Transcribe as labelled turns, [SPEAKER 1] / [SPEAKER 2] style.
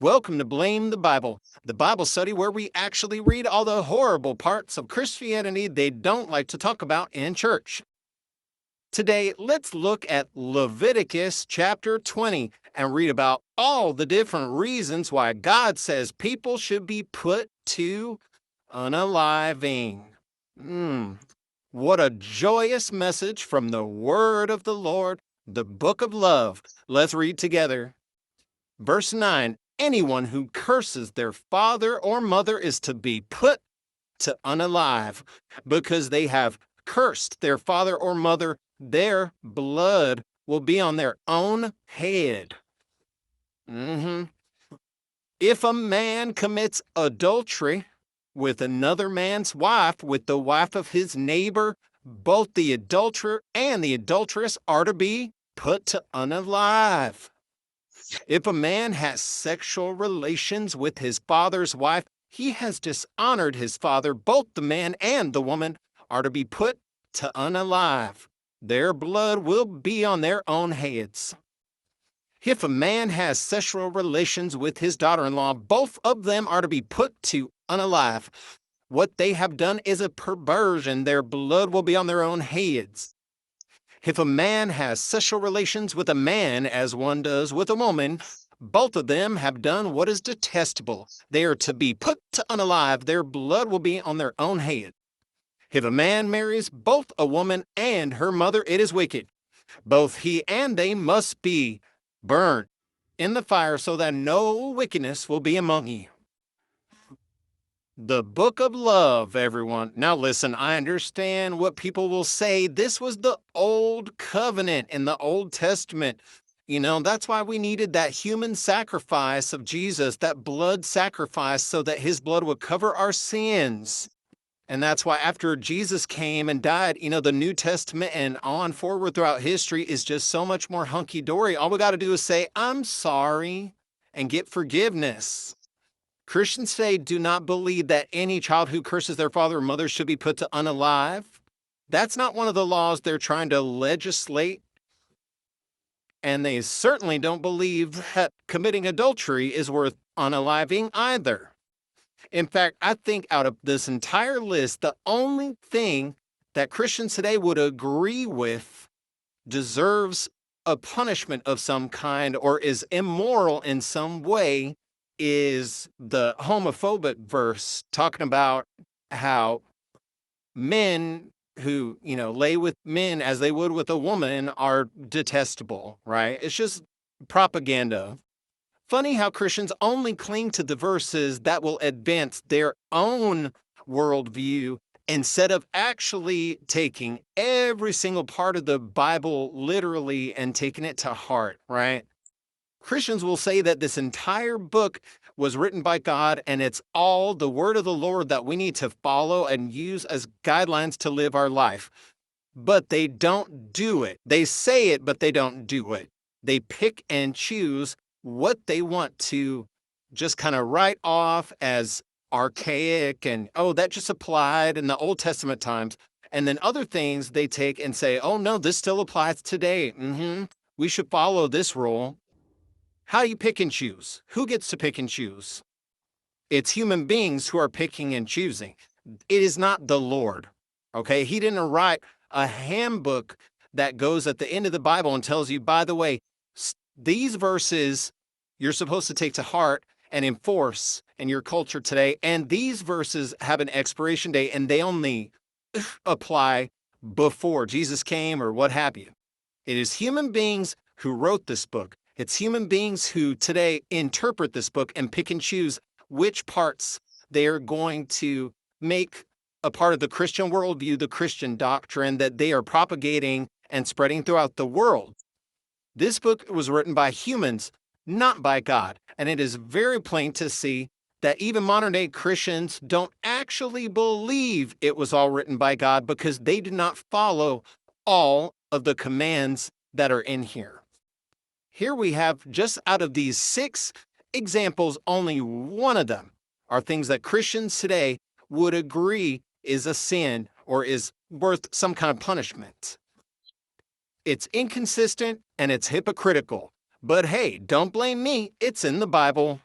[SPEAKER 1] Welcome to Blame the Bible study where we actually read all the horrible parts of Christianity they don't like to talk about in church. Today, let's look at Leviticus chapter 20 and read about all the different reasons why God says people should be put to unaliving. What a joyous message from the word of the Lord, the book of love. Let's read together. Verse 9, anyone who curses their father or mother is to be put to unalive because they have cursed their father or mother. Their blood will be on their own head. If a man commits adultery with another man's wife, with the wife of his neighbor, both the adulterer and the adulteress are to be put to unalive. If a man has sexual relations with his father's wife, he has dishonored his father. Both the man and the woman are to be put to unalive. Their blood will be on their own heads. If a man has sexual relations with his daughter-in-law, both of them are to be put to unalive. What they have done is a perversion. Their blood will be on their own heads. If a man has sexual relations with a man as one does with a woman, both of them have done what is detestable. They are to be put to unalive. Their blood will be on their own head. If a man marries both a woman and her mother, it is wicked. Both he and they must be burned in the fire so that no wickedness will be among you. The book of love, everyone. Now listen, I understand what people will say. This was the old covenant in the Old Testament. That's why we needed that human sacrifice of Jesus, that blood sacrifice, so that his blood would cover our sins. And that's why after Jesus came and died, the New Testament and on forward throughout history is just so much more hunky-dory. All we got to do is say, I'm sorry, and get forgiveness. Christians today do not believe that any child who curses their father or mother should be put to unalive. That's not one of the laws they're trying to legislate. And they certainly don't believe that committing adultery is worth unaliving either. In fact, I think out of this entire list, the only thing that Christians today would agree with deserves a punishment of some kind or is immoral in some way is the homophobic verse talking about how men who, lay with men as they would with a woman are detestable, right? It's just propaganda. Funny how Christians only cling to the verses that will advance their own worldview instead of actually taking every single part of the Bible literally and taking it to heart, right? Christians will say that this entire book was written by God and it's all the word of the Lord that we need to follow and use as guidelines to live our life. But they don't do it. They say it, but they don't do it. They pick and choose what they want to just kind of write off as archaic and, oh, that just applied in the Old Testament times. And then other things they take and say, oh, no, this still applies today. We should follow this rule. How do you pick and choose? Who gets to pick and choose? It's human beings who are picking and choosing. It is not the Lord, okay? He didn't write a handbook that goes at the end of the Bible and tells you, by the way, these verses you're supposed to take to heart and enforce in your culture today. And these verses have an expiration date and they only apply before Jesus came or what have you. It is human beings who wrote this book. It's human beings who today interpret this book and pick and choose which parts they're going to make a part of the Christian worldview, the Christian doctrine that they are propagating and spreading throughout the world. This book was written by humans, not by God, and it is very plain to see that even modern-day Christians don't actually believe it was all written by God because they do not follow all of the commands that are in here. Here we have, just out of these 6 examples, only one of them are things that Christians today would agree is a sin or is worth some kind of punishment. It's inconsistent and it's hypocritical. But hey, don't blame me, it's in the Bible.